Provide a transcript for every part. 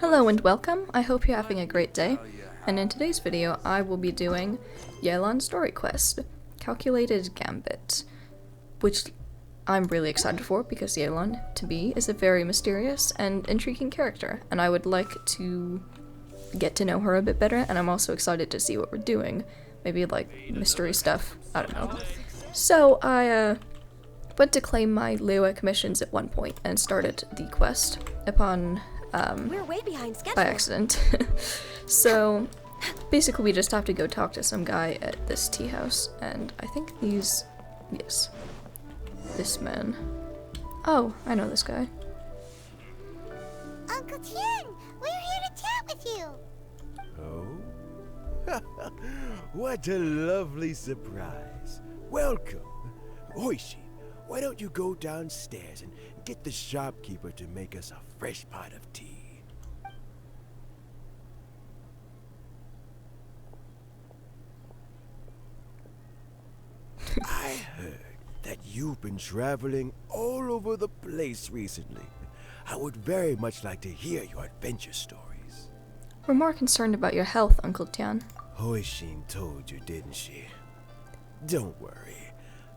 Hello and welcome, I hope you're having a great day, and in today's video I will be doing Yelan's story quest, Calculated Gambit, which I'm really excited for because Yelan, to me, is a very mysterious and intriguing character, and I would like to get to know her a bit better, and I'm also excited to see what we're doing, maybe like mystery stuff, I don't know. So I went to claim my Lua commissions at one point and started the quest upon We're way behind schedule. by accident. So basically we just have to go talk to some guy at this tea house, and I think this man. Oh, I know this guy. Uncle Tian, we're here to chat with you. Oh? What a lovely surprise. Welcome. Oishi, why don't you go downstairs and get the shopkeeper to make us a fresh pot of tea? I heard that you've been traveling all over the place recently. I would very much like to hear your adventure stories. We're more concerned about your health, Uncle Tian. Hoishin told you, didn't she? Don't worry.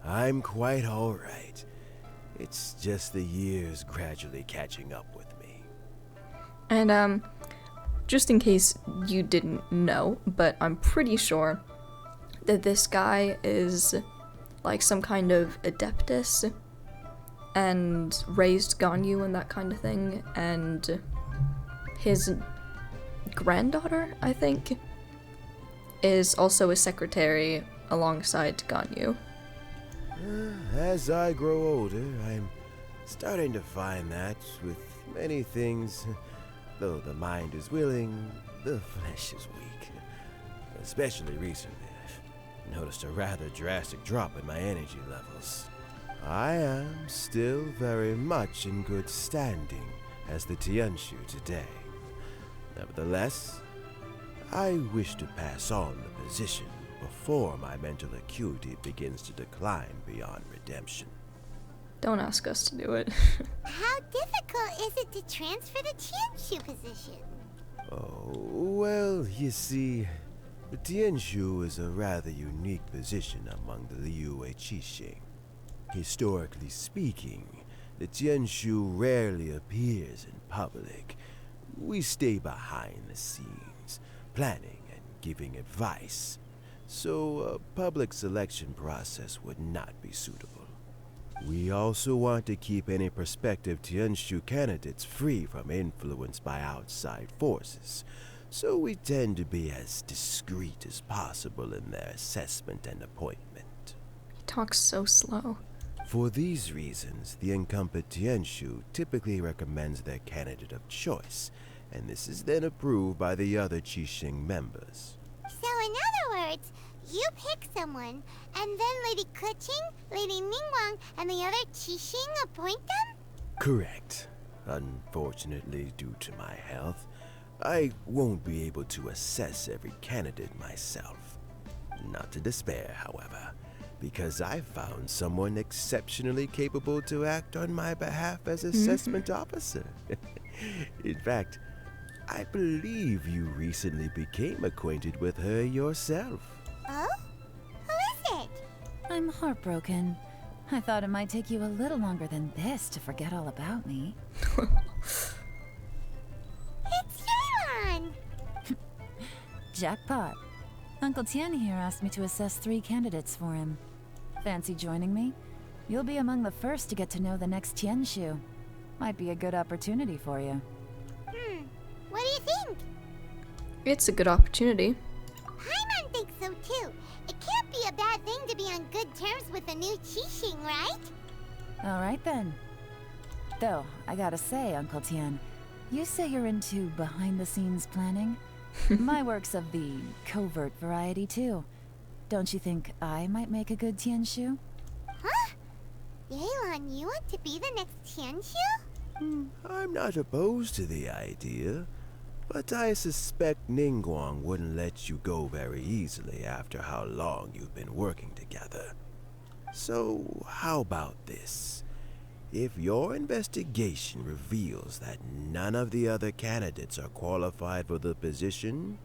I'm quite all right. It's just the years gradually catching up with me. And just in case you didn't know, but I'm pretty sure that this guy is like some kind of adeptus and raised Ganyu and that kind of thing, and his granddaughter, I think, is also a secretary alongside Ganyu. As I grow older, I'm starting to find that with many things, though the mind is willing, the flesh is weak. Especially recently, I've noticed a rather drastic drop in my energy levels. I am still very much in good standing as the Tianshu today. Nevertheless, I wish to pass on the position before my mental acuity begins to decline beyond redemption. Don't ask us to do it. How difficult is it to transfer the Tianshu position? Oh, well, you see, the Tianshu is a rather unique position among the Liyue Qixing. Historically speaking, the Tianshu rarely appears in public. We stay behind the scenes, planning and giving advice, so a public selection process would not be suitable. We also want to keep any prospective Tianshu candidates free from influence by outside forces, so we tend to be as discreet as possible in their assessment and appointment. He talks so slow. For these reasons, the incumbent Tianshu typically recommends their candidate of choice, and this is then approved by the other Qixing members. So in other words, you pick someone, and then Lady Keqing, Lady Ningguang, and the other Qixing appoint them? Correct. Unfortunately, due to my health, I won't be able to assess every candidate myself. Not to despair, however, because I found someone exceptionally capable to act on my behalf as assessment officer. In fact, I believe you recently became acquainted with her yourself. Oh? Who is it? I'm heartbroken. I thought it might take you a little longer than this to forget all about me. It's Yelan! Jackpot. Uncle Tian here asked me to assess 3 candidates for him. Fancy joining me? You'll be among the first to get to know the next Tianshu. Might be a good opportunity for you. What do you think? It's a good opportunity. Paimon thinks so too. It can't be a bad thing to be on good terms with a new Qixing, right? Alright then. Though, I gotta say, Uncle Tian, you say you're into behind-the-scenes planning? My work's of the covert variety too. Don't you think I might make a good Tianshu? Huh? Yelan, you want to be the next Tianshu? I'm not opposed to the idea, but I suspect Ningguang wouldn't let you go very easily after how long you've been working together. So, how about this? If your investigation reveals that none of the other candidates are qualified for the position,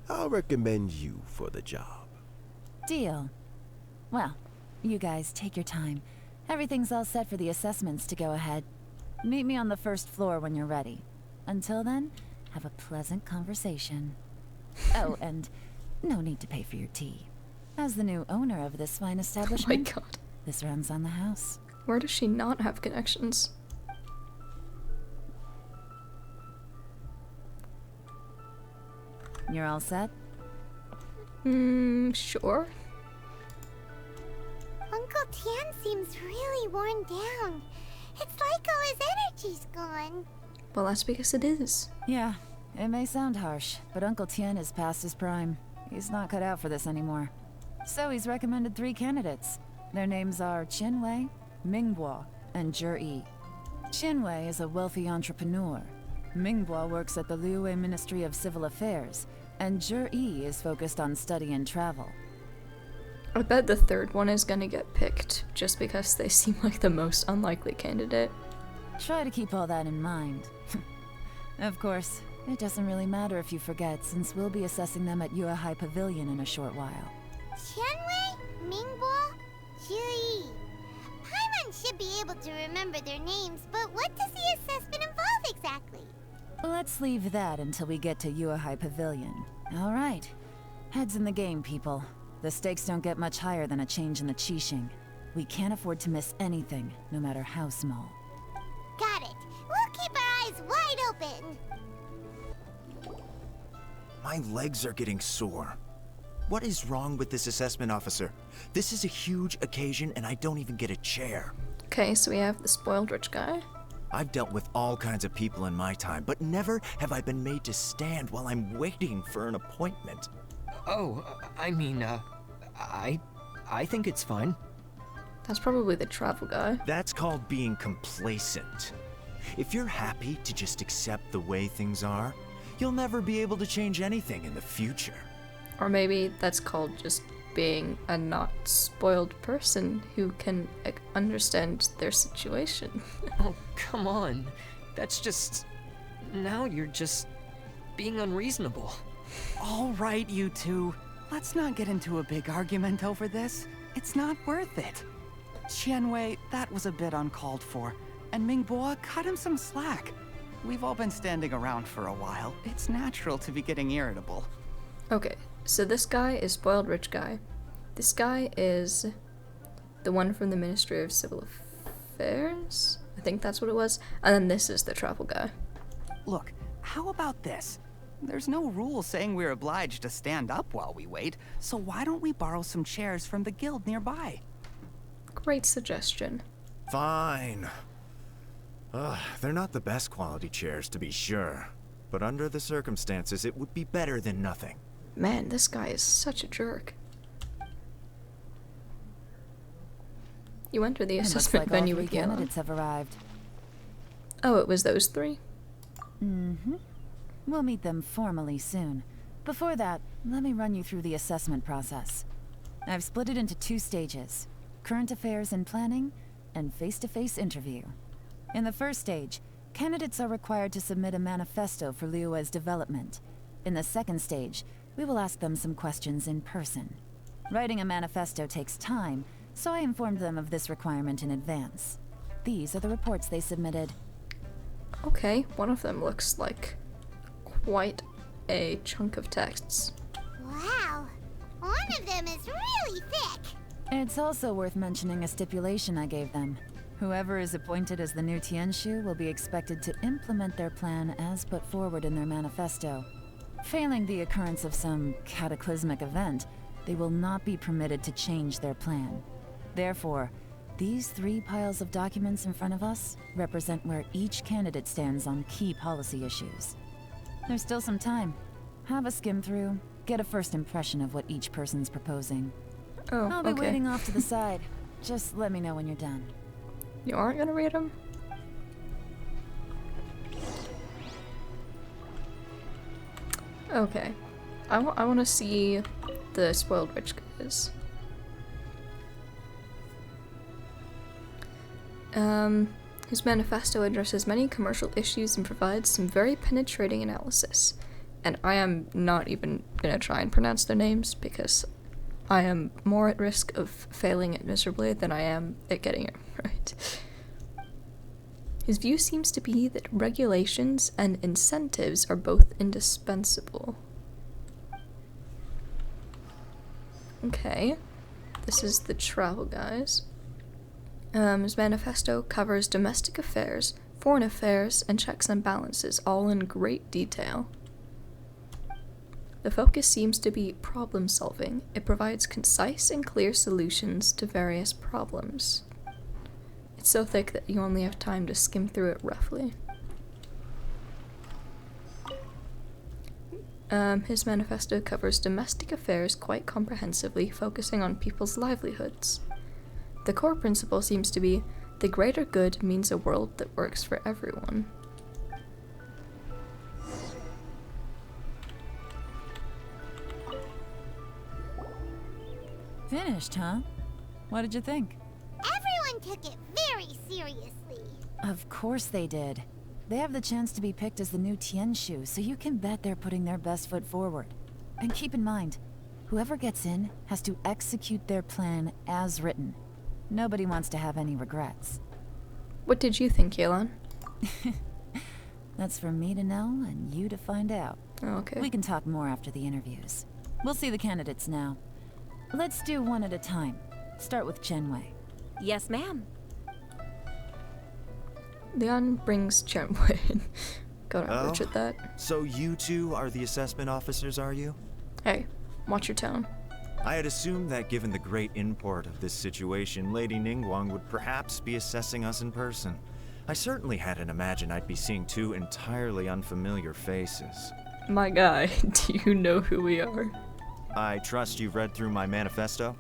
I'll recommend you for the job. Deal. Well, you guys take your time. Everything's all set for the assessments to go ahead. Meet me on the first floor when you're ready. Until then, have a pleasant conversation. Oh, and no need to pay for your tea. As the new owner of this fine Oh my establishment, god. this runs on the house. Where does she not have connections? You're all set? Sure. Uncle Tian seems really worn down. It's like all his energy's gone. Well, that's because it is. Yeah, it may sound harsh, but Uncle Tian is past his prime. He's not cut out for this anymore. So he's recommended 3 candidates. Their names are Qinwei, Mingbo, and Zhi. Qinwei is a wealthy entrepreneur. Mingbo works at the Liyue Ministry of Civil Affairs, and Zhi is focused on study and travel. I bet the third one is gonna get picked, just because they seem like the most unlikely candidate. Try to keep all that in mind. Of course, it doesn't really matter if you forget, since we'll be assessing them at Yuehai Pavilion in a short while. Qianwei, Mingbo, Zhi. Paimon should be able to remember their names, but what does the assessment involve exactly? Let's leave that until we get to Yuehai Pavilion. All right. Heads in the game, people. The stakes don't get much higher than a change in the Qixing. We can't afford to miss anything, no matter how small. Got it. We'll keep our eyes wide open. My legs are getting sore. What is wrong with this assessment officer? This is a huge occasion and I don't even get a chair. Okay, so we have the spoiled rich guy. I've dealt with all kinds of people in my time, but never have I been made to stand while I'm waiting for an appointment. Oh, I mean, I think it's fine. That's probably the travel guy. That's called being complacent. If you're happy to just accept the way things are, you'll never be able to change anything in the future. Or maybe that's called just being a not spoiled person who can understand their situation. Oh, come on. That's just... Now you're just being unreasonable. All right, you two. Let's not get into a big argument over this. It's not worth it. Qianwei, that was a bit uncalled for. And Mingbo, cut him some slack. We've all been standing around for a while. It's natural to be getting irritable. Okay, so this guy is spoiled rich guy. This guy is the one from the Ministry of Civil Affairs? I think that's what it was. And then this is the travel guy. Look, how about this? There's no rule saying we're obliged to stand up while we wait, so why don't we borrow some chairs from the guild nearby? Great suggestion. Fine. They're not the best quality chairs, to be sure. But under the circumstances, it would be better than nothing. Man, this guy is such a jerk. You enter the It looks assessment like all venue 3 with Yelan. candidates have arrived. Oh, it was those 3? Mm-hmm. We'll meet them formally soon. Before that, let me run you through the assessment process. I've split it into 2 stages: current affairs and planning, and face-to-face interview. In the first stage, candidates are required to submit a manifesto for Liyue's development. In the second stage, we will ask them some questions in person. Writing a manifesto takes time, so I informed them of this requirement in advance. These are the reports they submitted. Okay, one of them looks like quite a chunk of texts. Wow. One of them is really thick. It's also worth mentioning a stipulation I gave them. Whoever is appointed as the new Tianshu will be expected to implement their plan as put forward in their manifesto. Failing the occurrence of some cataclysmic event, they will not be permitted to change their plan. Therefore, these 3 piles of documents in front of us represent where each candidate stands on key policy issues. There's still some time. Have a skim through, get a first impression of what each person's proposing. Oh, I'll be okay. waiting off to the side. Just let me know when you're done. You aren't gonna read them? Okay. I want to see the spoiled rich guys. His manifesto addresses many commercial issues and provides some very penetrating analysis. And I am not even gonna try and pronounce their names because I am more at risk of failing it miserably than I am at getting it right. His view seems to be that regulations and incentives are both indispensable. Okay, this is the travel guys. His manifesto covers domestic affairs, foreign affairs, and checks and balances, all in great detail. The focus seems to be problem solving. It provides concise and clear solutions to various problems. It's so thick that you only have time to skim through it roughly. His manifesto covers domestic affairs quite comprehensively, focusing on people's livelihoods. The core principle seems to be, the greater good means a world that works for everyone. Finished, huh? What did you think? Everyone took it very seriously. Of course they did. They have the chance to be picked as the new Tianshu, so you can bet they're putting their best foot forward. And keep in mind, whoever gets in has to execute their plan as written. Nobody wants to have any regrets. What did you think, Yelan? That's for me to know and you to find out. Oh, okay. We can talk more after the interviews. We'll see the candidates now. Let's do one at a time. Start with Chenwei. Yes, ma'am. Leon brings Chenwei in. Gotta ouch at that. So you two are the assessment officers, are you? Hey, watch your tone. I had assumed that given the great import of this situation, Lady Ningguang would perhaps be assessing us in person. I certainly hadn't imagined I'd be seeing two entirely unfamiliar faces. My guy, do you know who we are? I trust you've read through my manifesto?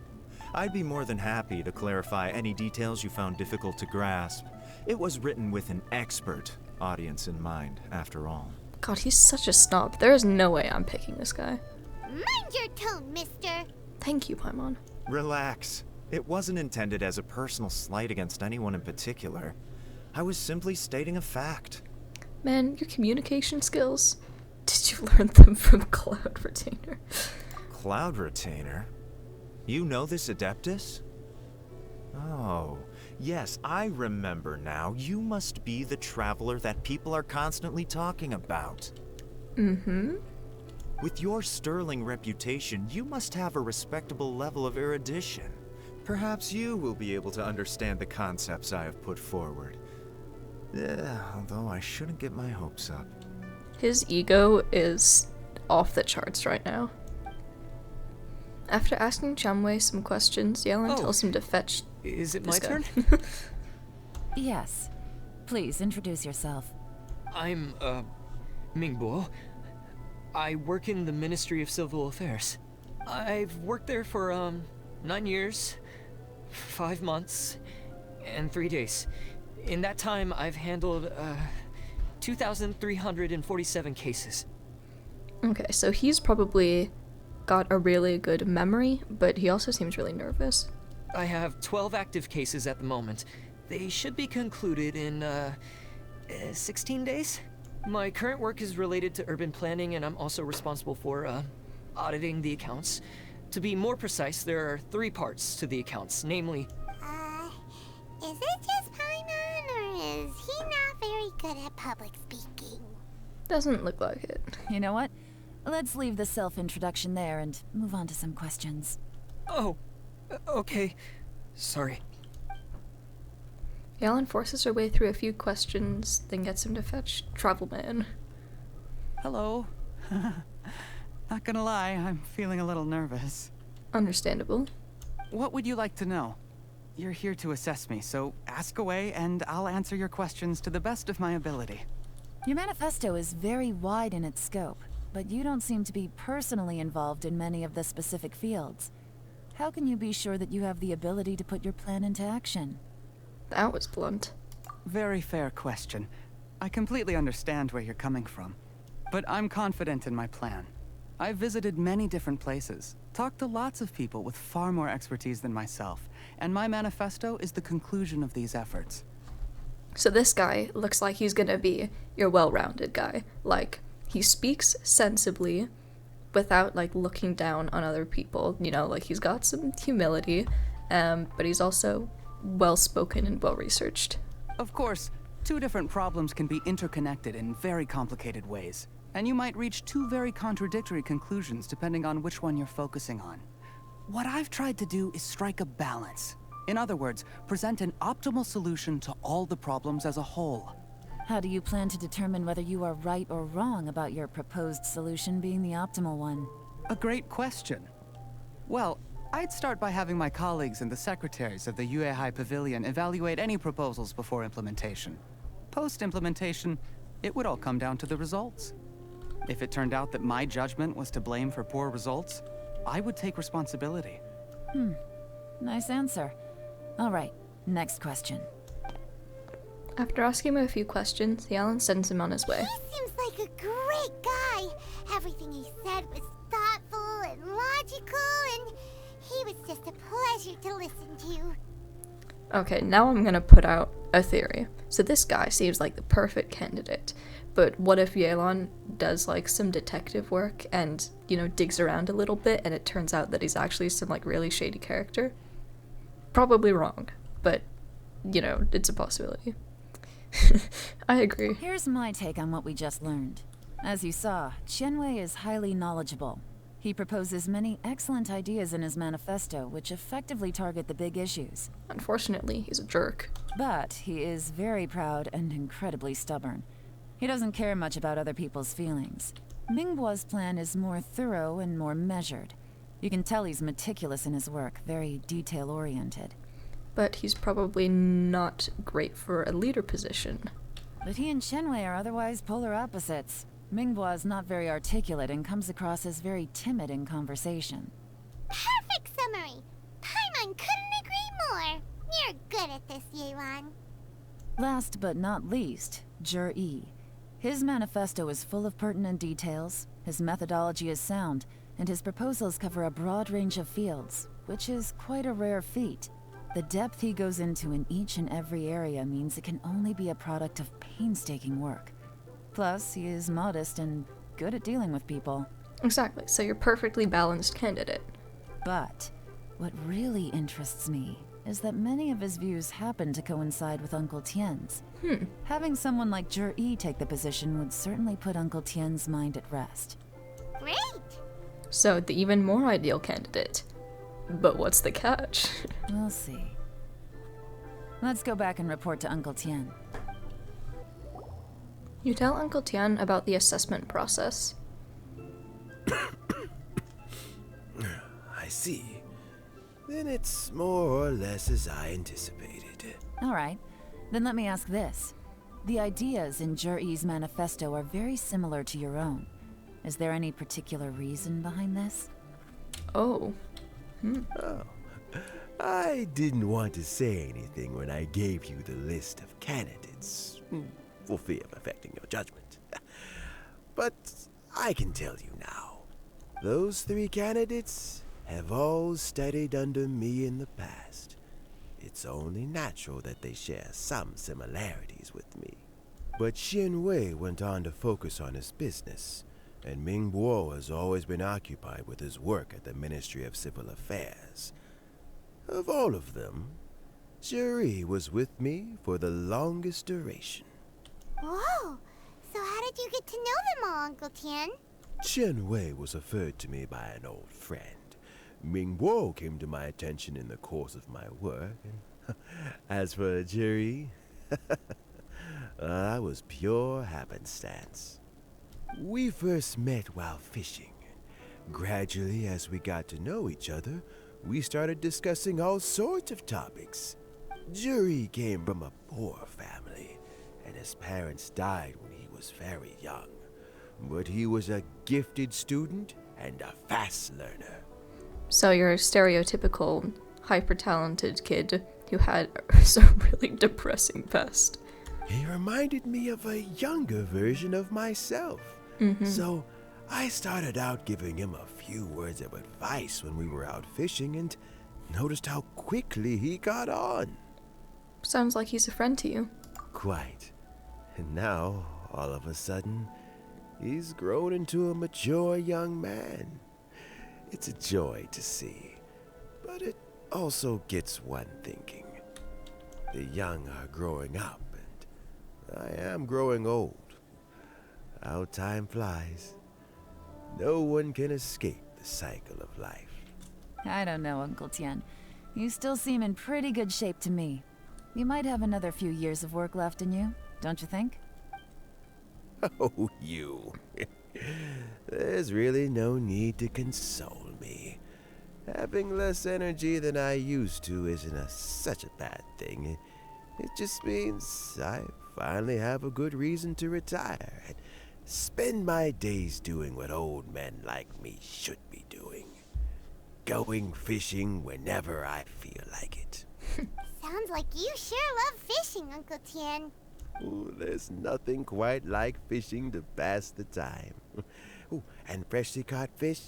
I'd be more than happy to clarify any details you found difficult to grasp. It was written with an expert audience in mind, after all. God, he's such a snob. There is no way I'm picking this guy. Mind your tone, mister. Thank you, Paimon. Relax. It wasn't intended as a personal slight against anyone in particular. I was simply stating a fact. Man, your communication skills. Did you learn them from Cloud Retainer? Cloud Retainer? You know this Adeptus? Oh, yes, I remember now. You must be the traveler that people are constantly talking about. Mm-hmm. With your sterling reputation, you must have a respectable level of erudition. Perhaps you will be able to understand the concepts I have put forward. Although I shouldn't get my hopes up. His ego is off the charts right now. After asking Chenwei some questions, Yelan tells him to fetch. Is it this my guy. turn? Yes. Please, introduce yourself. I'm, Mingbo. I work in the Ministry of Civil Affairs. I've worked there for, 9 years, 5 months, and 3 days. In that time, I've handled, 2,347 cases. Okay, so he's probably got a really good memory, but he also seems really nervous. I have 12 active cases at the moment. They should be concluded in, 16 days? My current work is related to urban planning, and I'm also responsible for, auditing the accounts. To be more precise, there are 3 parts to the accounts, namely... Is it just Paimon, or is he not very good at public speaking? Doesn't look like it. You know what? Let's leave the self-introduction there and move on to some questions. Oh, okay. Sorry. Yelan forces her way through a few questions, then gets him to fetch Travelman. Hello. Not gonna lie, I'm feeling a little nervous. Understandable. What would you like to know? You're here to assess me, so ask away and I'll answer your questions to the best of my ability. Your manifesto is very wide in its scope, but you don't seem to be personally involved in many of the specific fields. How can you be sure that you have the ability to put your plan into action? That was blunt. Very fair question. I completely understand where you're coming from. But I'm confident in my plan. I've visited many different places, talked to lots of people with far more expertise than myself, and my manifesto is the conclusion of these efforts. So this guy looks like he's gonna be your well-rounded guy. Like, he speaks sensibly without, like, looking down on other people. You know, like, he's got some humility, but he's also well-spoken and well-researched. Of course, two different problems can be interconnected in very complicated ways, and you might reach two very contradictory conclusions depending on which one you're focusing on. What I've tried to do is strike a balance. In other words, present an optimal solution to all the problems as a whole. How do you plan to determine whether you are right or wrong about your proposed solution being the optimal one? A great question. Well, I'd start by having my colleagues and the secretaries of the Yuehai Pavilion evaluate any proposals before implementation. Post-implementation, it would all come down to the results. If it turned out that my judgment was to blame for poor results, I would take responsibility. Nice answer. All right, next question. After asking him a few questions, Yelan sends him on his way. He seems like a great guy. Everything he said was thoughtful and logical, and he was just a pleasure to listen to. Okay, now I'm gonna put out a theory. So this guy seems like the perfect candidate, but what if Yelan does like some detective work and, you know, digs around a little bit and it turns out that he's actually some like really shady character? Probably wrong, but, you know, it's a possibility. I agree. Here's my take on what we just learned. As you saw, Qianwei is highly knowledgeable. He proposes many excellent ideas in his manifesto, which effectively target the big issues. Unfortunately, he's a jerk. But he is very proud and incredibly stubborn. He doesn't care much about other people's feelings. Mingbo's plan is more thorough and more measured. You can tell he's meticulous in his work, very detail-oriented. But he's probably not great for a leader position. But he and Qianwei are otherwise polar opposites. Mingbo is not very articulate and comes across as very timid in conversation. Perfect summary. Paimon couldn't agree more. You're good at this, Yelan. Last but not least, Jur-E. His manifesto is full of pertinent details, his methodology is sound, and his proposals cover a broad range of fields, which is quite a rare feat. The depth he goes into in each and every area means it can only be a product of painstaking work. Plus, he is modest and good at dealing with people. Exactly, so you're a perfectly balanced candidate. But what really interests me is that many of his views happen to coincide with Uncle Tien's. Having someone like Jur-E take the position would certainly put Uncle Tien's mind at rest. Great. So the even more ideal candidate. But what's the catch? We'll see. Let's go back and report to Uncle Tien. You tell Uncle Tian about the assessment process. I see. Then it's more or less as I anticipated. All right, then let me ask this. The ideas in Jur-E's manifesto are very similar to your own. Is there any particular reason behind this? Oh. Oh, I didn't want to say anything when I gave you the list of candidates, for fear of affecting your judgment. But I can tell you now, those 3 candidates have all studied under me in the past. It's only natural that they share some similarities with me. But Qianwei went on to focus on his business, and Mingbo has always been occupied with his work at the Ministry of Civil Affairs. Of all of them, Jur-E was with me for the longest duration. Whoa. So how did you get to know them all, Uncle Tien? Qianwei was referred to me by an old friend. Mingbo came to my attention in the course of my work. And as for Jur-E, that was pure happenstance. We first met while fishing. Gradually, as we got to know each other, we started discussing all sorts of topics. Jur-E came from a poor family, and his parents died when he was very young. But he was a gifted student and a fast learner. So you're a stereotypical, hyper-talented kid who had some really depressing past. He reminded me of a younger version of myself. So I started out giving him a few words of advice when we were out fishing and noticed how quickly he got on. Sounds like he's a friend to you. quite. And now, all of a sudden, he's grown into a mature young man. It's a joy to see, but it also gets one thinking. The young are growing up, and I am growing old. How time flies. No one can escape the cycle of life. I don't know, Uncle Tian. You still seem in pretty good shape to me. You might have another few years of work left in you, don't you think? Oh, you. There's really no need to console me. Having less energy than I used to isn't such a bad thing. It just means I finally have a good reason to retire and spend my days doing what old men like me should be doing. Going fishing whenever I feel like it. Sounds like you sure love fishing, Uncle Tian. Ooh, there's nothing quite like fishing to pass the time. Ooh, and freshly caught fish,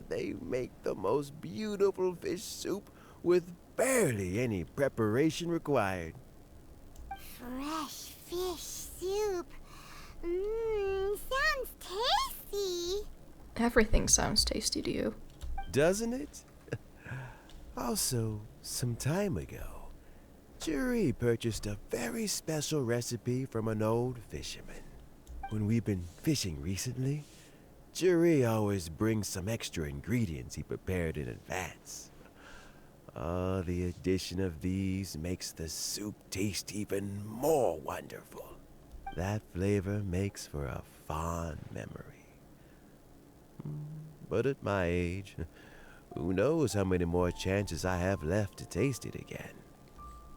they make the most beautiful fish soup with barely any preparation required. Fresh fish soup. Sounds tasty. Everything sounds tasty to you. Doesn't it? Also, some time ago, Juri purchased a very special recipe from an old fisherman. When we've been fishing recently, Juri always brings some extra ingredients he prepared in advance. The addition of these makes the soup taste even more wonderful. That flavor makes for a fond memory. But at my age, who knows how many more chances I have left to taste it again.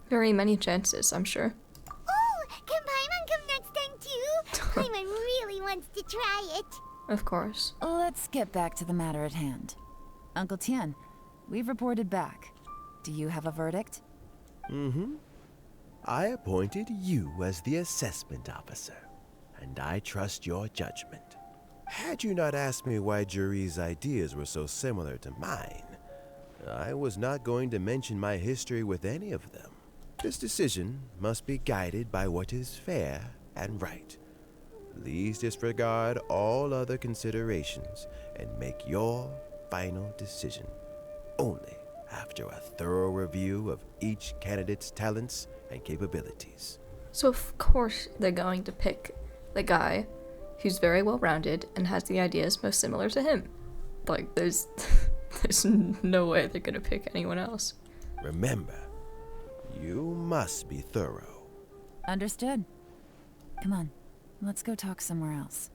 Very many chances, I'm sure. Oh, can Paimon come next time too? Paimon really wants to try it. Of course. Let's get back to the matter at hand. Uncle Tian, we've reported back. Do you have a verdict? I appointed you as the assessment officer, and I trust your judgment. Had you not asked me why Juri's ideas were so similar to mine, I was not going to mention my history with any of them. This decision must be guided by what is fair and right. Please disregard all other considerations and make your final decision only after a thorough review of each candidate's talents and capabilities. So of course they're going to pick the guy who's very well-rounded and has the ideas most similar to him. Like, there's no way they're gonna pick anyone else. Remember, you must be thorough. Understood. Come on, let's go talk somewhere else.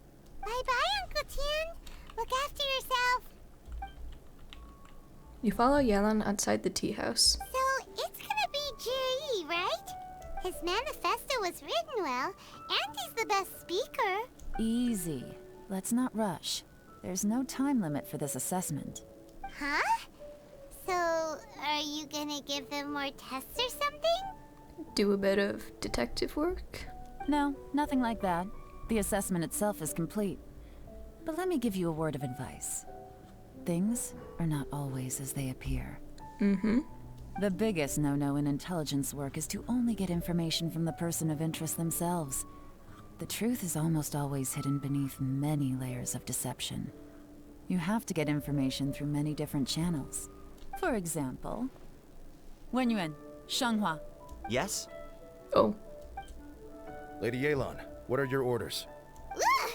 Bye-bye, Uncle Tian. Look after yourself. You follow Yelan outside the tea house. So, it's gonna be Juri, right? His manifesto was written well, and he's the best speaker. Easy. Let's not rush. There's no time limit for this assessment. Huh? So, are you gonna give them more tests or something? Do a bit of detective work. No, nothing like that. The assessment itself is complete. But let me give you a word of advice. Things are not always as they appear. The biggest no-no in intelligence work is to only get information from the person of interest themselves. The truth is almost always hidden beneath many layers of deception. You have to get information through many different channels. For example, Wenyuan, Shanghua. Yes? Oh, Lady Yelan, what are your orders? Ugh!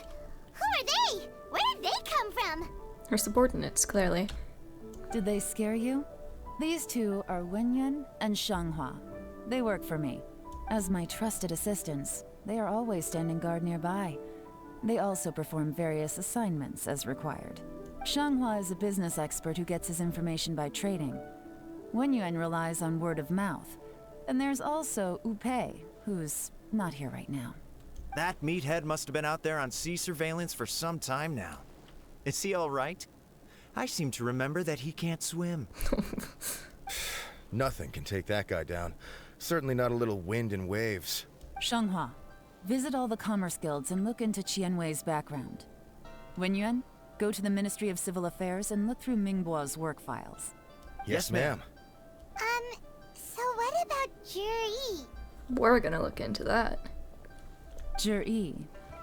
Who are they? Where did they come from? her subordinates, clearly. Did they scare you? These two are Wenyuan and Shanghua. They work for me. As my trusted assistants, they are always standing guard nearby. They also perform various assignments as required. Shanghua is a business expert who gets his information by trading. Wenyuan relies on word of mouth. And there's also Upei, who's not here right now. That meathead must have been out there on sea surveillance for some time now. Is he all right? I seem to remember that he can't swim. Nothing can take that guy down. Certainly not a little wind and waves. Shanghua, visit all the commerce guilds and look into Qianwei's background. Wenyuan, go to the Ministry of Civil Affairs and look through Mingbo's work files. Yes, ma'am. So what about Juri? We're gonna look into that. Jur-E.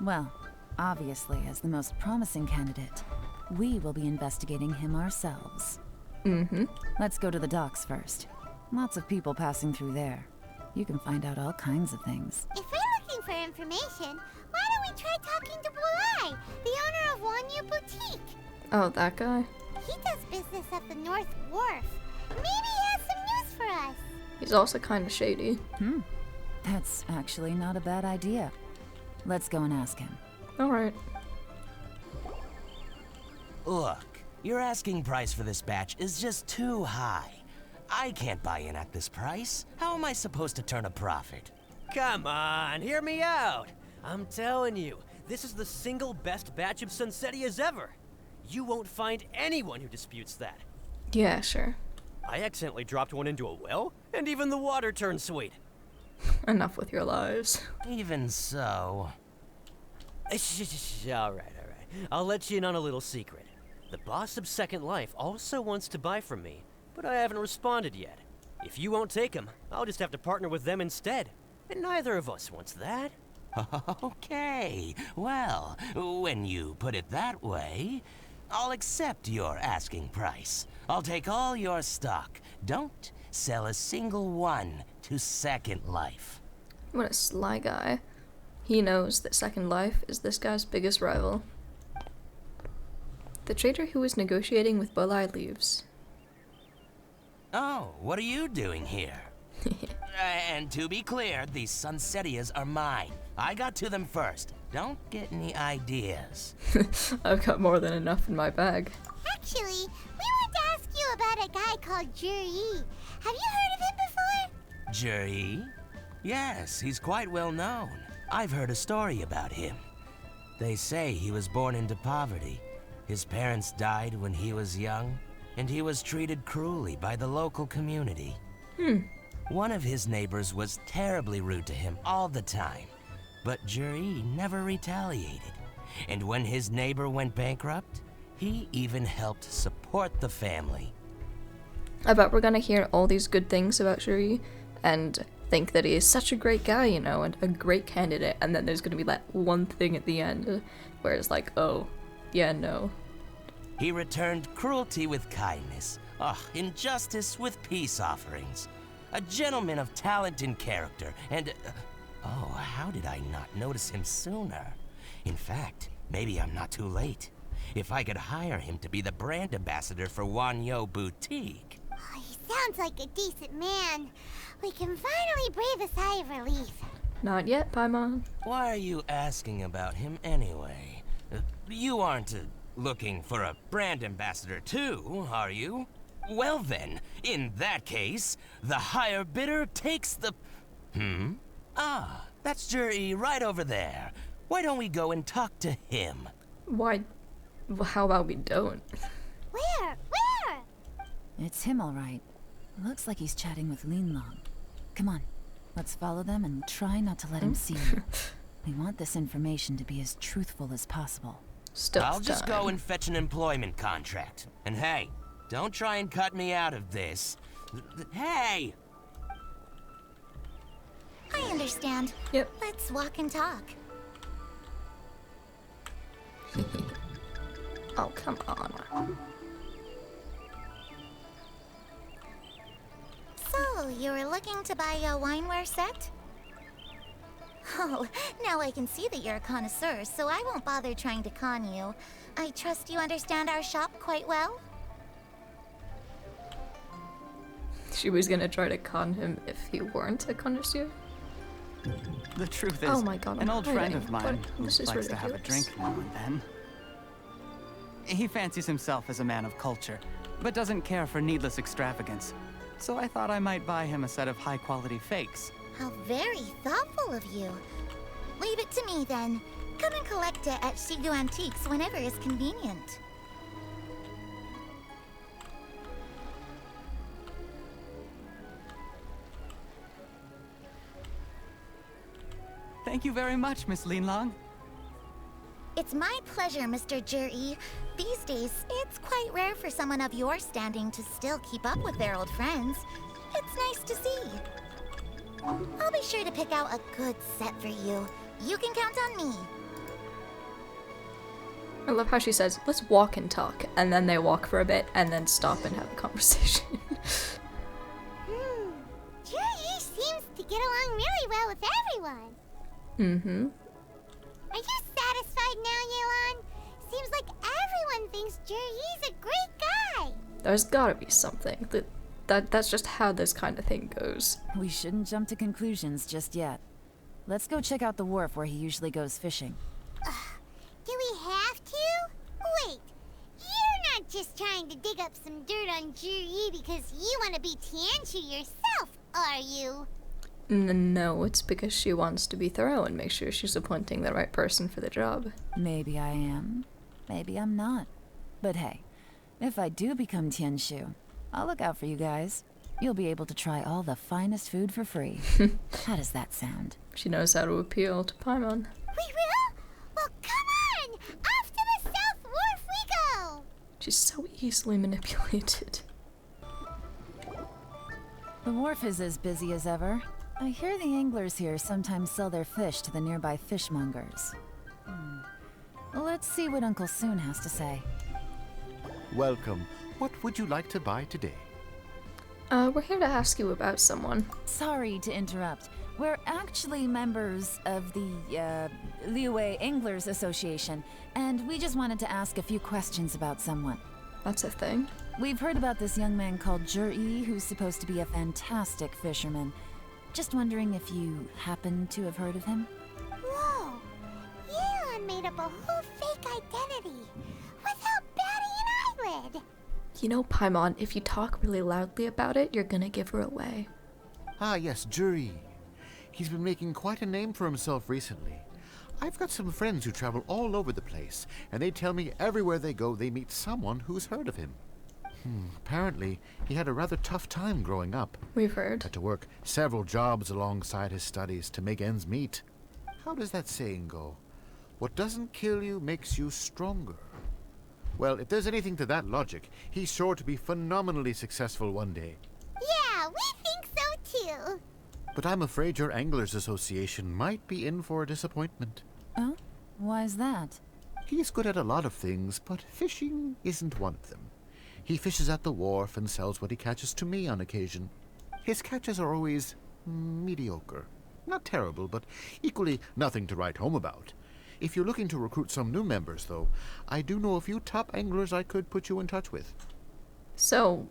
Well, obviously, as the most promising candidate, we will be investigating him ourselves. Mm-hmm. Let's go to the docks first. Lots of people passing through there. You can find out all kinds of things. If we're looking for information, why don't we try talking to Bulai, the owner of Wanyu Boutique? Oh, that guy? He does business at the North Wharf. Maybe he has some news for us. He's also kind of shady. That's actually not a bad idea. Let's go and ask him. Alright. Look, your asking price for this batch is just too high. I can't buy in at this price. How am I supposed to turn a profit? Come on, hear me out. I'm telling you, this is the single best batch of Sunsetias ever. You won't find anyone who disputes that. Yeah, sure. I accidentally dropped one into a well, and even the water turned sweet. Enough with your lies. Even so... Alright. I'll let you in on a little secret. The boss of Second Life also wants to buy from me, but I haven't responded yet. If you won't take him, I'll just have to partner with them instead. And neither of us wants that. Okay, well, when you put it that way, I'll accept your asking price. I'll take all your stock. Don't sell a single one to Second Life. What a sly guy. He knows that Second Life is this guy's biggest rival. The trader who was negotiating with Bulai leaves. Oh, what are you doing here? And to be clear, these Sunsetias are mine. I got to them first. Don't get any ideas. I've got more than enough in my bag. Actually, we want to ask you about a guy called Jur-E. Have you heard of him before? Jur-E? Yes, he's quite well known. I've heard a story about him. They say he was born into poverty. His parents died when he was young, and he was treated cruelly by the local community. One of his neighbors was terribly rude to him all the time, but Jur-E never retaliated. And when his neighbor went bankrupt, he even helped support the family. I bet we're gonna hear all these good things about Shuri and think that he is such a great guy, you know, and a great candidate, and then there's gonna be that one thing at the end where it's like, oh, yeah, no. He returned cruelty with kindness, injustice with peace offerings. A gentleman of talent and character, and... oh, how did I not notice him sooner? In fact, maybe I'm not too late. If I could hire him to be the brand ambassador for Wanyu Boutique. Oh, he sounds like a decent man. We can finally breathe a sigh of relief. Not yet, Paimon. Why are you asking about him anyway? You aren't looking for a brand ambassador too, are you? Well then, in that case, the higher bidder takes the... Ah, that's Jur-E right over there. Why don't we go and talk to him? Why? Well, how about we don't? Where? It's him, all right. Looks like he's chatting with Yelan. Come on, let's follow them and try not to let him see you. We want this information to be as truthful as possible. Stuff I'll just time. go and fetch an employment contract. And hey, don't try and cut me out of this. Hey! I understand. Yep. Let's walk and talk. Oh, come on. So, you were looking to buy a wineware set? Oh, now I can see that you're a connoisseur, so I won't bother trying to con you. I trust you understand our shop quite well? She was gonna try to con him if he weren't a connoisseur. The truth is, Oh my God, an I'm old friend hiding. of mine What? who This is likes to have a ridiculous. drink now and then. He fancies himself as a man of culture, but doesn't care for needless extravagance. So I thought I might buy him a set of high-quality fakes. How very thoughtful of you. Leave it to me then. Come and collect it at Shigu Antiques whenever is convenient. Thank you very much, Miss Yelan. It's my pleasure, Mr. Jur-E. These days, it's quite rare for someone of your standing to still keep up with their old friends. It's nice to see. I'll be sure to pick out a good set for you. You can count on me. I love how she says, let's walk and talk, and then they walk for a bit and then stop and have a conversation. Juri seems to get along really well with everyone. Mm-hmm. Are you satisfied now, Yelan? Seems like everyone thinks Juri's a great guy. There's gotta be something. That's just how this kind of thing goes. We shouldn't jump to conclusions just yet. Let's go check out the wharf where he usually goes fishing. Do we have to? Wait, you're not just trying to dig up some dirt on Juri because you want to be Tianshu yourself, are you? No, it's because she wants to be thorough and make sure she's appointing the right person for the job. Maybe I am. Maybe I'm not. But hey, if I do become Tianshu, I'll look out for you guys. You'll be able to try all the finest food for free. How does that sound? She knows how to appeal to Paimon. We will? Well, come on! Off to the South Wharf we go! She's so easily manipulated. The wharf is as busy as ever. I hear the anglers here sometimes sell their fish to the nearby fishmongers. Let's see what Uncle Soon has to say. Welcome. What would you like to buy today? We're here to ask you about someone. Sorry to interrupt. We're actually members of the, Liyue Anglers Association, and we just wanted to ask a few questions about someone. That's a thing. We've heard about this young man called Juri, who's supposed to be a fantastic fisherman. Just wondering if you happen to have heard of him? Whoa! Yelan made up a whole fake identity without batting an eyelid. You know, Paimon, if you talk really loudly about it, you're gonna give her away. Ah, yes, Juri. He's been making quite a name for himself recently. I've got some friends who travel all over the place, and they tell me everywhere they go they meet someone who's heard of him. Apparently, he had a rather tough time growing up. We've heard. Had to work several jobs alongside his studies to make ends meet. How does that saying go? What doesn't kill you makes you stronger. Well, if there's anything to that logic, he's sure to be phenomenally successful one day. Yeah, we think so too. But I'm afraid your Anglers Association might be in for a disappointment. Oh? Why's that? He's good at a lot of things, but fishing isn't one of them. He fishes at the wharf and sells what he catches to me on occasion. His catches are always mediocre. Not terrible, but equally nothing to write home about. If you're looking to recruit some new members, though, I do know a few top anglers I could put you in touch with. So,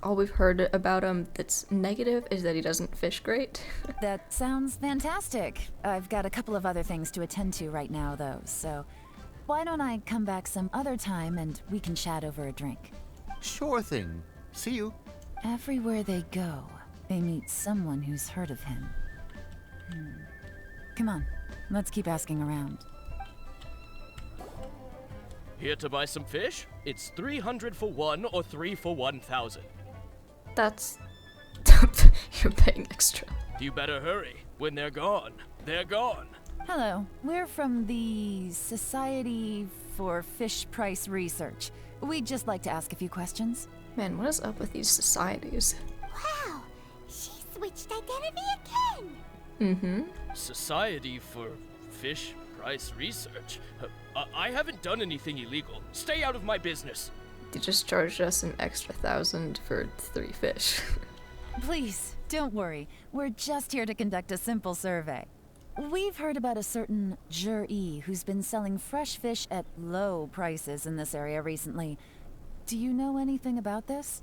all we've heard about him that's negative is that he doesn't fish great. That sounds fantastic. I've got a couple of other things to attend to right now, though, so why don't I come back some other time and we can chat over a drink? Sure thing. See you. Everywhere they go, they meet someone who's heard of him. Come on, let's keep asking around. Here to buy some fish? It's 300 for 1 or 3 for 1,000. That's... You're paying extra. You better hurry. When they're gone, they're gone. Hello, we're from the Society for Fish Price Research. We'd just like to ask a few questions. Man, what is up with these societies? Wow, she switched identity again. Mm-hmm. Society for Fish Price Research? I haven't done anything illegal. Stay out of my business. They just charged us an extra 1,000 for 3 fish. Please, don't worry. We're just here to conduct a simple survey. We've heard about a certain Juri who's been selling fresh fish at low prices in this area recently. Do you know anything about this?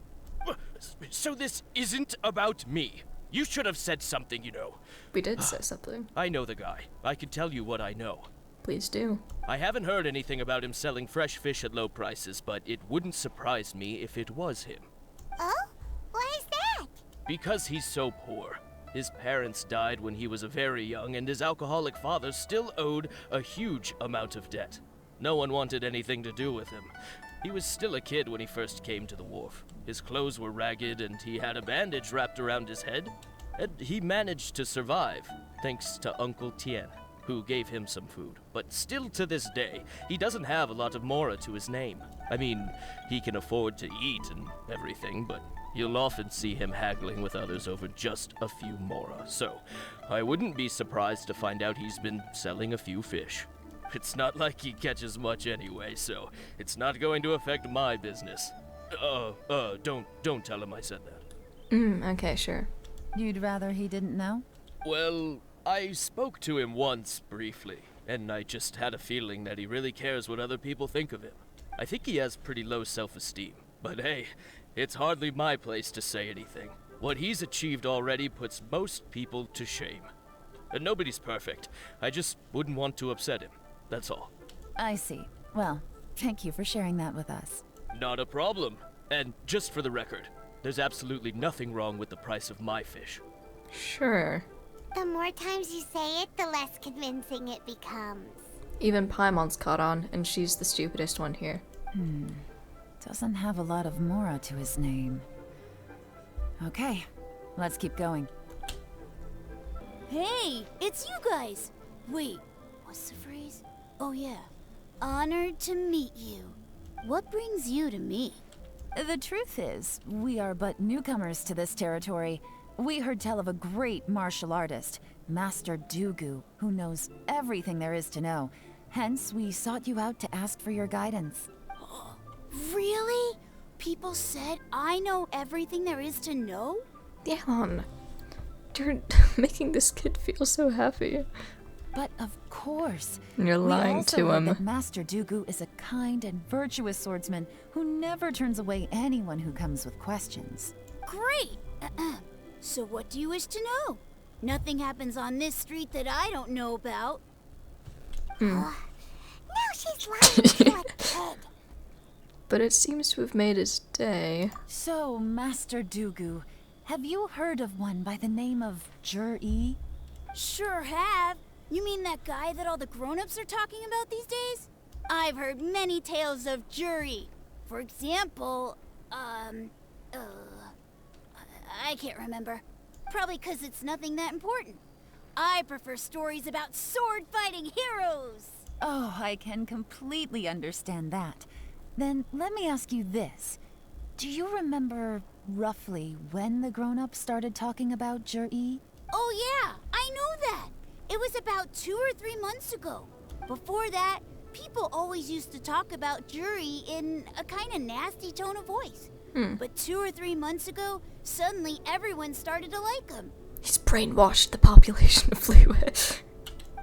So this isn't about me. You should have said something, you know. We did say something. I know the guy. I can tell you what I know. Please do. I haven't heard anything about him selling fresh fish at low prices, but it wouldn't surprise me if it was him. Oh? Why is that? Because he's so poor. His parents died when he was very young, and his alcoholic father still owed a huge amount of debt. No one wanted anything to do with him. He was still a kid when he first came to the wharf. His clothes were ragged, and he had a bandage wrapped around his head. And he managed to survive, thanks to Uncle Tien. who gave him some food, but still to this day, he doesn't have a lot of mora to his name. I mean, he can afford to eat and everything, but you'll often see him haggling with others over just a few mora, so I wouldn't be surprised to find out he's been selling a few fish. It's not like he catches much anyway, so it's not going to affect my business. Don't tell him I said that. Okay, sure. You'd rather he didn't know? Well, I spoke to him once, briefly, and I just had a feeling that he really cares what other people think of him. I think he has pretty low self-esteem, but hey, it's hardly my place to say anything. What he's achieved already puts most people to shame. And nobody's perfect. I just wouldn't want to upset him. That's all. I see. Well, thank you for sharing that with us. Not a problem. And just for the record, there's absolutely nothing wrong with the price of my fish. Sure. The more times you say it, the less convincing it becomes. Even Paimon's caught on, and she's the stupidest one here. Doesn't have a lot of mora to his name. Okay, let's keep going. Hey, it's you guys! Wait, what's the phrase? Oh yeah. Honored to meet you. What brings you to me? The truth is, we are but newcomers to this territory. We heard tell of a great martial artist, Master Dugu, who knows everything there is to know. Hence, we sought you out to ask for your guidance. Really? People said I know everything there is to know? Yelan, you're making this kid feel so happy. But of course. You're lying we also to heard him. that Master Dugu is a kind and virtuous swordsman who never turns away anyone who comes with questions. Great! So what do you wish to know? Nothing happens on this street that I don't know about. Now she's lying to a kid. But it seems to have made his day. So, Master Dugu, have you heard of one by the name of Jur-E? Sure have. You mean that guy that all the grown-ups are talking about these days? I've heard many tales of Juri. For example, I can't remember. Probably 'cause it's nothing that important. I prefer stories about sword-fighting heroes. Oh, I can completely understand that. Then let me ask you this. Do you remember roughly when the grown-ups started talking about Jur-E? Oh yeah, I know that. It was about 2 or 3 months ago. Before that, people always used to talk about Juri in a kind of nasty tone of voice. But 2 or 3 months ago, suddenly everyone started to like him. He's brainwashed the population of Fleetwood.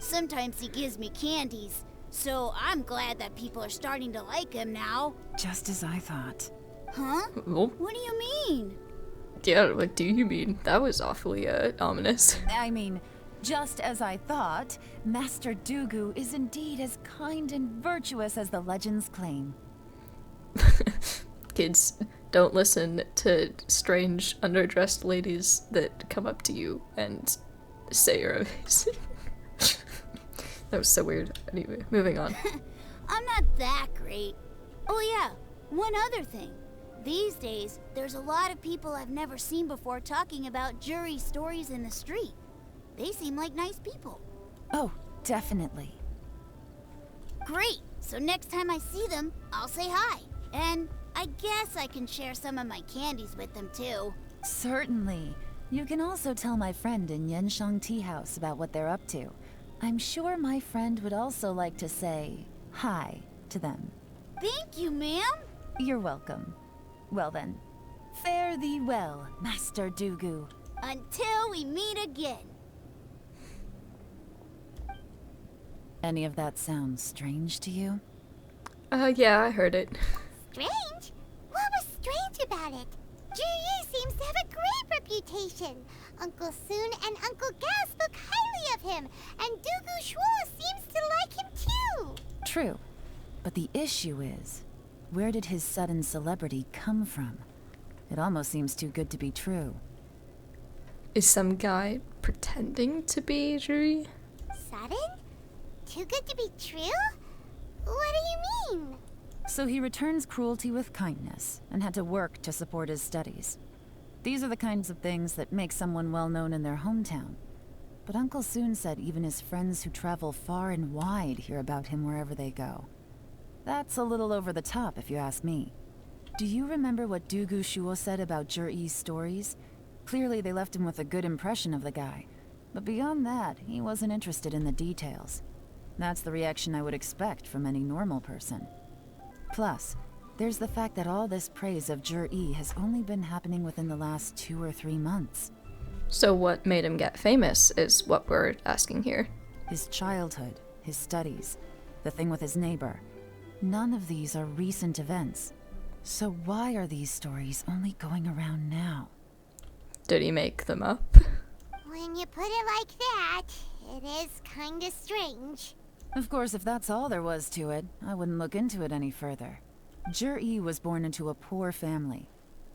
Sometimes he gives me candies, so I'm glad that people are starting to like him now. Just as I thought. Huh? Oh. What do you mean? Yeah, what do you mean? That was awfully, ominous. I mean, just as I thought, Master Dugu is indeed as kind and virtuous as the legends claim. Kids, don't listen to strange, underdressed ladies that come up to you and say you're amazing. That was so weird. Anyway, moving on. I'm not that great. Oh yeah, one other thing. These days, there's a lot of people I've never seen before talking about Juri stories in the street. They seem like nice people. Oh, definitely. Great! So next time I see them, I'll say hi. And I guess I can share some of my candies with them too. Certainly. You can also tell my friend in Yenshang Tea House about what they're up to. I'm sure my friend would also like to say hi to them. Thank you, ma'am. You're welcome. Well then, fare thee well, Master Dugu. Until we meet again. Any of that sound strange to you? Yeah, I heard it. Strange? What was strange about it? Juri seems to have a great reputation. Uncle Soon and Uncle Gas spoke highly of him, and Dugu Shuo seems to like him too. True. But the issue is, where did his sudden celebrity come from? It almost seems too good to be true. Is some guy pretending to be Juri? Sudden? Too good to be true? What do you mean? So he returns cruelty with kindness, and had to work to support his studies. These are the kinds of things that make someone well known in their hometown. but Uncle Soon said even his friends who travel far and wide hear about him wherever they go. That's a little over the top, if you ask me. Do you remember what Dugu Shuo said about Jur-E's stories? Clearly they left him with a good impression of the guy, but beyond that, he wasn't interested in the details. That's the reaction I would expect from any normal person. Plus, there's the fact that all this praise of Jur-E has only been happening within the last 2 or 3 months. So what made him get famous is what we're asking here. His childhood, his studies, the thing with his neighbor. None of these are recent events. So why are these stories only going around now? Did he make them up? When you put it like that, it is kinda strange. Of course, if that's all there was to it, I wouldn't look into it any further. Jur-E was born into a poor family.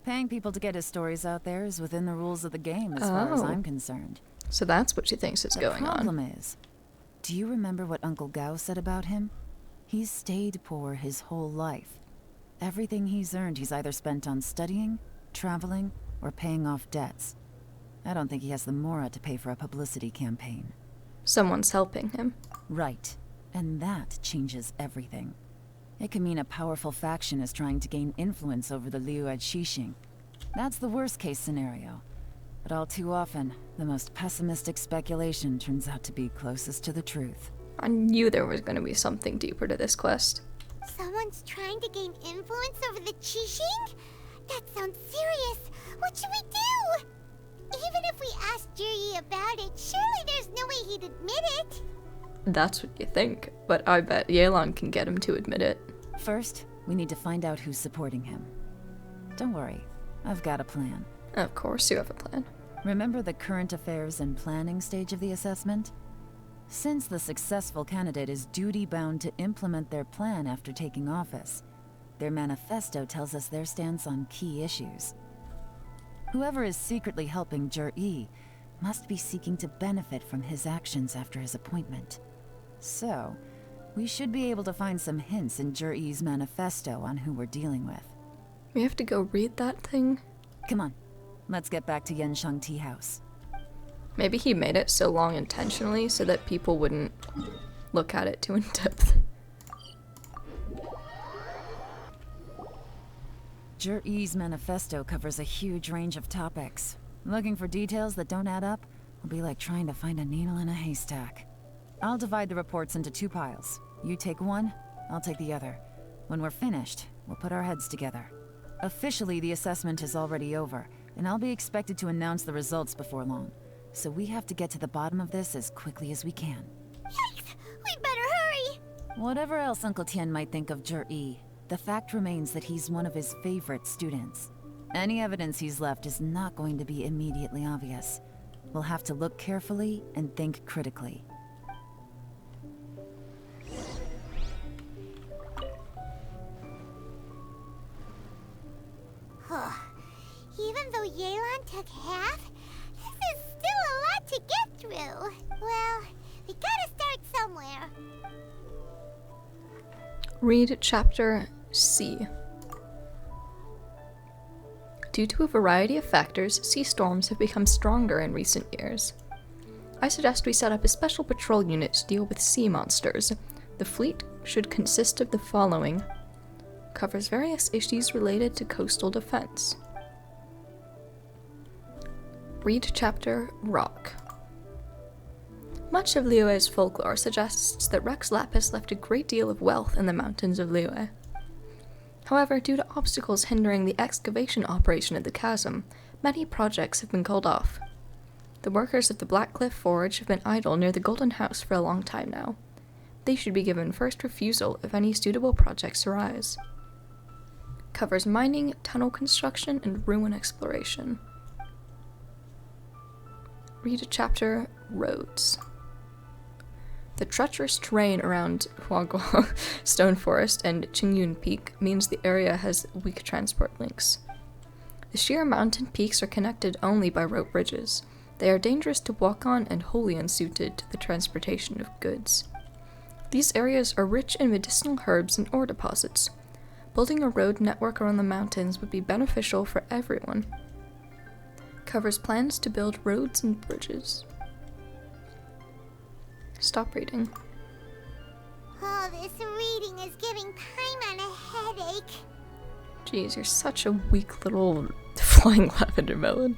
Paying people to get his stories out there is within the rules of the game as far as I'm concerned. So that's what she thinks is going on. The problem is, do you remember what Uncle Gao said about him? He's stayed poor his whole life. Everything he's earned he's either spent on studying, traveling, or paying off debts. I don't think he has the mora to pay for a publicity campaign. Someone's helping him. Right. And that changes everything. It can mean a powerful faction is trying to gain influence over the Liu at Xixing. That's the worst case scenario. But all too often, the most pessimistic speculation turns out to be closest to the truth. I knew there was going to be something deeper to this quest. Someone's trying to gain influence over the Qixing? That sounds serious. What should we do? Even if we asked Juri about it, surely there's no way he'd admit it. That's what you think, but I bet Yelan can get him to admit it. First, we need to find out who's supporting him. Don't worry, I've got a plan. Of course you have a plan. Remember the current affairs and planning stage of the assessment? Since the successful candidate is duty-bound to implement their plan after taking office, their manifesto tells us their stance on key issues. Whoever is secretly helping Jur-E must be seeking to benefit from his actions after his appointment. So, we should be able to find some hints in Jur-E's manifesto on who we're dealing with. We have to go read that thing? Come on, let's get back to Yanshang Tea House. Maybe he made it so long intentionally so that people wouldn't look at it too in depth. Jur-E's manifesto covers a huge range of topics. Looking for details that don't add up will be like trying to find a needle in a haystack. I'll divide the reports into 2 piles. You take one, I'll take the other. When we're finished, we'll put our heads together. Officially, the assessment is already over, and I'll be expected to announce the results before long. So we have to get to the bottom of this as quickly as we can. Yikes! We'd better hurry! Whatever else Uncle Tian might think of Jur-E, the fact remains that he's one of his favorite students. Any evidence he's left is not going to be immediately obvious. We'll have to look carefully and think critically. Even though Yelan took half, this is still a lot to get through. Well, we gotta start somewhere. Read Chapter C. Due to a variety of factors, sea storms have become stronger in recent years. I suggest we set up a special patrol unit to deal with sea monsters. The fleet should consist of the following. Covers various issues related to coastal defense. Read Chapter Rock. Much of Liyue's folklore suggests that Rex Lapis left a great deal of wealth in the mountains of Liyue. However, due to obstacles hindering the excavation operation of the chasm, many projects have been called off. The workers of the Black Cliff Forge have been idle near the Golden House for a long time now. They should be given first refusal if any suitable projects arise. Covers mining, tunnel construction, and ruin exploration. Read Chapter Roads. The treacherous terrain around Huaguo Stone Forest and Qingyun Peak means the area has weak transport links. The sheer mountain peaks are connected only by rope bridges. They are dangerous to walk on and wholly unsuited to the transportation of goods. These areas are rich in medicinal herbs and ore deposits. Building a road network around the mountains would be beneficial for everyone. Covers plans to build roads and bridges. Stop reading. Oh, this reading is giving Paimon a headache. Jeez, you're such a weak little flying lavender melon.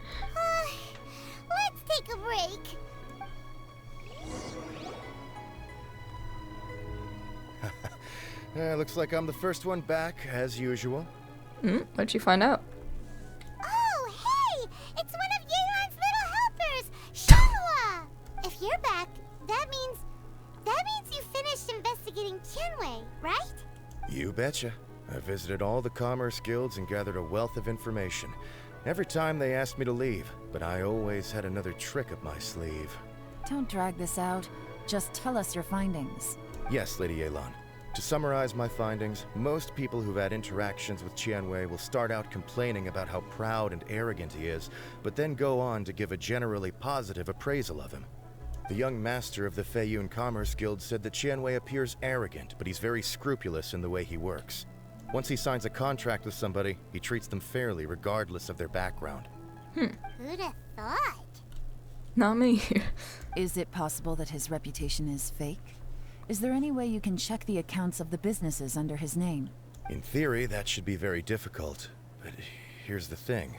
Let's take a break. Looks like I'm the first one back, as usual. What'd you find out? Oh, hey! It's one of Yelan's little helpers, Shenhua! If you're back, that means you finished investigating Tianwei, right? You betcha. I visited all the commerce guilds and gathered a wealth of information. Every time they asked me to leave, but I always had another trick up my sleeve. Don't drag this out. Just tell us your findings. Yes, Lady Yelan. To summarize my findings, most people who've had interactions with Tianwei will start out complaining about how proud and arrogant he is, but then go on to give a generally positive appraisal of him. The young master of the Feiyun Commerce Guild said that Tianwei appears arrogant, but he's very scrupulous in the way he works. Once he signs a contract with somebody, he treats them fairly regardless of their background. Who'd have thought? Not me. Is it possible that his reputation is fake? Is there any way you can check the accounts of the businesses under his name? In theory, that should be very difficult. But here's the thing.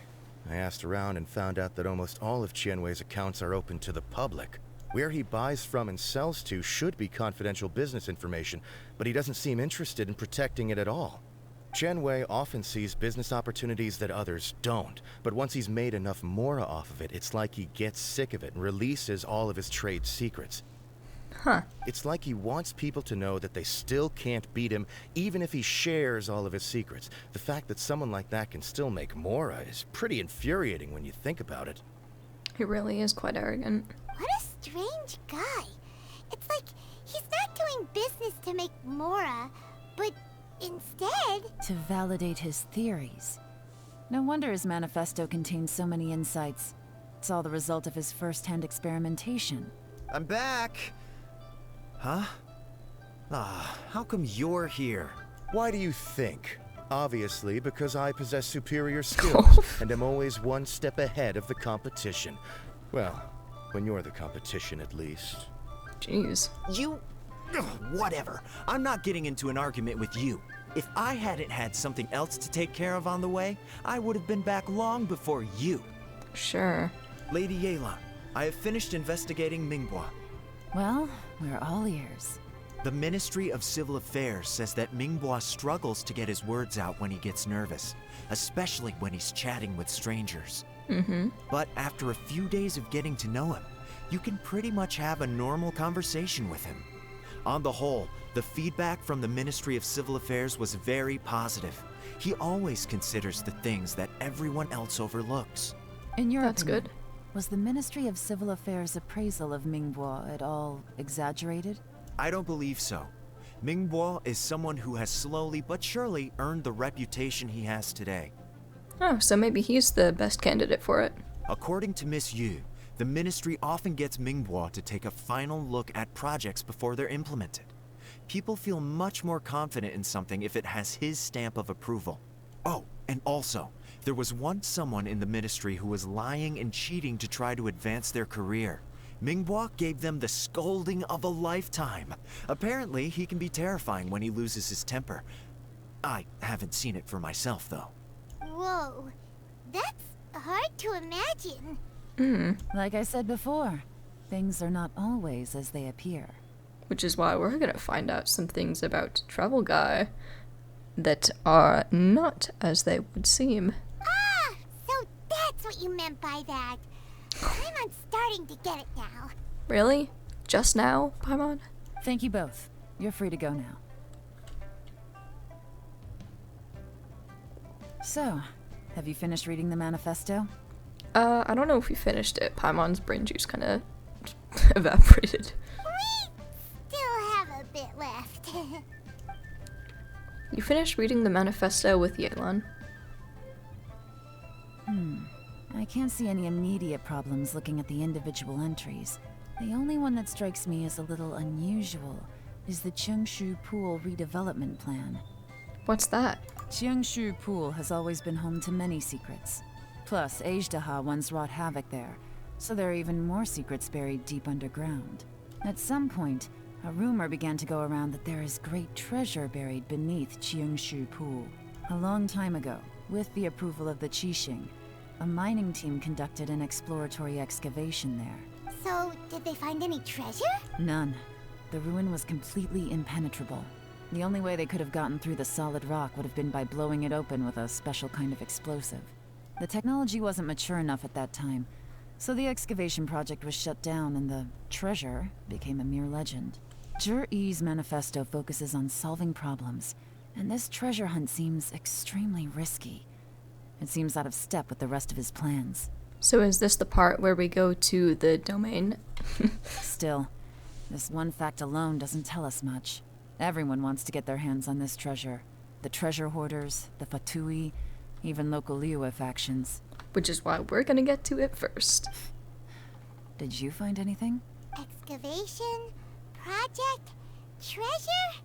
I asked around and found out that almost all of Tianwei's accounts are open to the public. Where he buys from and sells to should be confidential business information, but he doesn't seem interested in protecting it at all. Tianwei often sees business opportunities that others don't, but once he's made enough mora off of it, it's like he gets sick of it and releases all of his trade secrets. It's like he wants people to know that they still can't beat him, even if he shares all of his secrets. The fact that someone like that can still make mora is pretty infuriating when you think about it. He really is quite arrogant. What a strange guy. It's like he's not doing business to make mora, but instead... to validate his theories. No wonder his manifesto contains so many insights. It's all the result of his first-hand experimentation. I'm back! Huh? How come you're here? Why do you think? Obviously, because I possess superior skills, and am always one step ahead of the competition. Well, when you're the competition, at least. Jeez. You... whatever. I'm not getting into an argument with you. If I hadn't had something else to take care of on the way, I would have been back long before you. Sure. Lady Yelan, I have finished investigating Minghua. Well, we're all ears. The Ministry of Civil Affairs says that Minghua struggles to get his words out when he gets nervous, especially when he's chatting with strangers. But after a few days of getting to know him, you can pretty much have a normal conversation with him. On the whole, the feedback from the Ministry of Civil Affairs was very positive. He always considers the things that everyone else overlooks. In your That's opinion, good. was the Ministry of Civil Affairs' appraisal of Minghua at all exaggerated? I don't believe so. Minghua is someone who has slowly but surely earned the reputation he has today. Oh, so maybe he's the best candidate for it. According to Miss Yu, the ministry often gets Minghua to take a final look at projects before they're implemented. People feel much more confident in something if it has his stamp of approval. Oh, and also, there was once someone in the ministry who was lying and cheating to try to advance their career. Minghua gave them the scolding of a lifetime. Apparently, he can be terrifying when he loses his temper. I haven't seen it for myself, though. Whoa, that's hard to imagine. Like I said before, things are not always as they appear. Which is why we're gonna find out some things about Travel Guy that are not as they would seem. Ah, so that's what you meant by that. I'm starting to get it now. Really? Just now, Paimon? Thank you both. You're free to go now. So, have you finished reading the manifesto? I don't know if you finished it. Paimon's brain juice kinda evaporated. We still have a bit left. You finished reading the manifesto with Yelan? I can't see any immediate problems looking at the individual entries. The only one that strikes me as a little unusual is the Tianshu Pool redevelopment plan. What's that? Tianshu Pool has always been home to many secrets. Plus, Ajdaha once wrought havoc there, so there are even more secrets buried deep underground. At some point, a rumor began to go around that there is great treasure buried beneath Tianshu Pool. A long time ago, with the approval of the Qixing, a mining team conducted an exploratory excavation there. So, did they find any treasure? None. The ruin was completely impenetrable. The only way they could have gotten through the solid rock would have been by blowing it open with a special kind of explosive. The technology wasn't mature enough at that time, so the excavation project was shut down and the treasure became a mere legend. Zhi-Yi's manifesto focuses on solving problems, and this treasure hunt seems extremely risky. It seems out of step with the rest of his plans. So is this the part where we go to the domain? Still, this one fact alone doesn't tell us much. Everyone wants to get their hands on this treasure. The treasure hoarders, the Fatui, even local Liyue factions. Which is why we're gonna get to it first. Did you find anything? Excavation? Project? Treasure?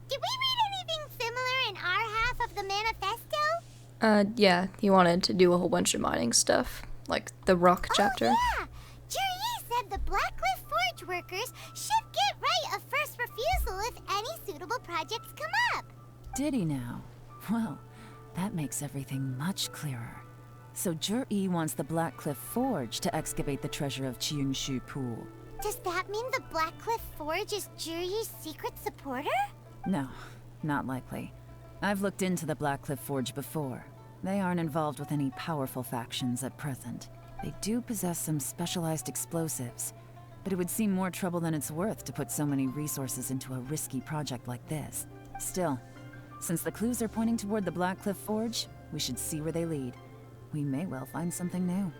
Did we read anything similar in our half of the manifesto? Yeah, he wanted to do a whole bunch of mining stuff, like the rock chapter. Oh, yeah! Juri said the Blackcliff Forge workers should get right of first refusal if any suitable projects come up. Did he now? Well, that makes everything much clearer. So Zhi-Yi wants the Blackcliff Forge to excavate the treasure of Tianshu Pool. Does that mean the Blackcliff Forge is Juri's secret supporter? No, not likely. I've looked into the Blackcliff Forge before. They aren't involved with any powerful factions at present. They do possess some specialized explosives, but it would seem more trouble than it's worth to put so many resources into a risky project like this. Still, since the clues are pointing toward the Blackcliff Forge, we should see where they lead. We may well find something new.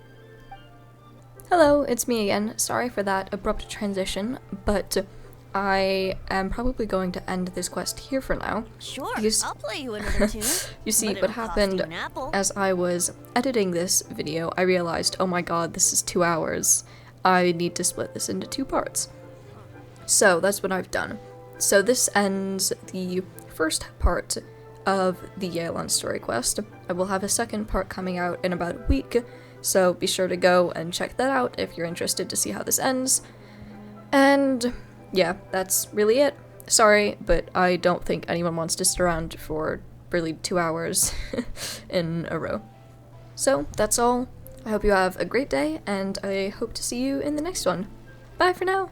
Hello, it's me again. Sorry for that abrupt transition, but I am probably going to end this quest here for now. Sure, because I'll play you another tune. you see, but what it'll cost happened you an apple. as I was editing this video, I realized, oh my god, this is 2 hours. I need to split this into 2 parts. So that's what I've done. So this ends the first part of the Yelan story quest. I will have a second part coming out in about a week, so be sure to go and check that out if you're interested to see how this ends. And yeah, that's really it. Sorry, but I don't think anyone wants to sit around for really 2 hours in a row. So that's all. I hope you have a great day, and I hope to see you in the next one. Bye for now!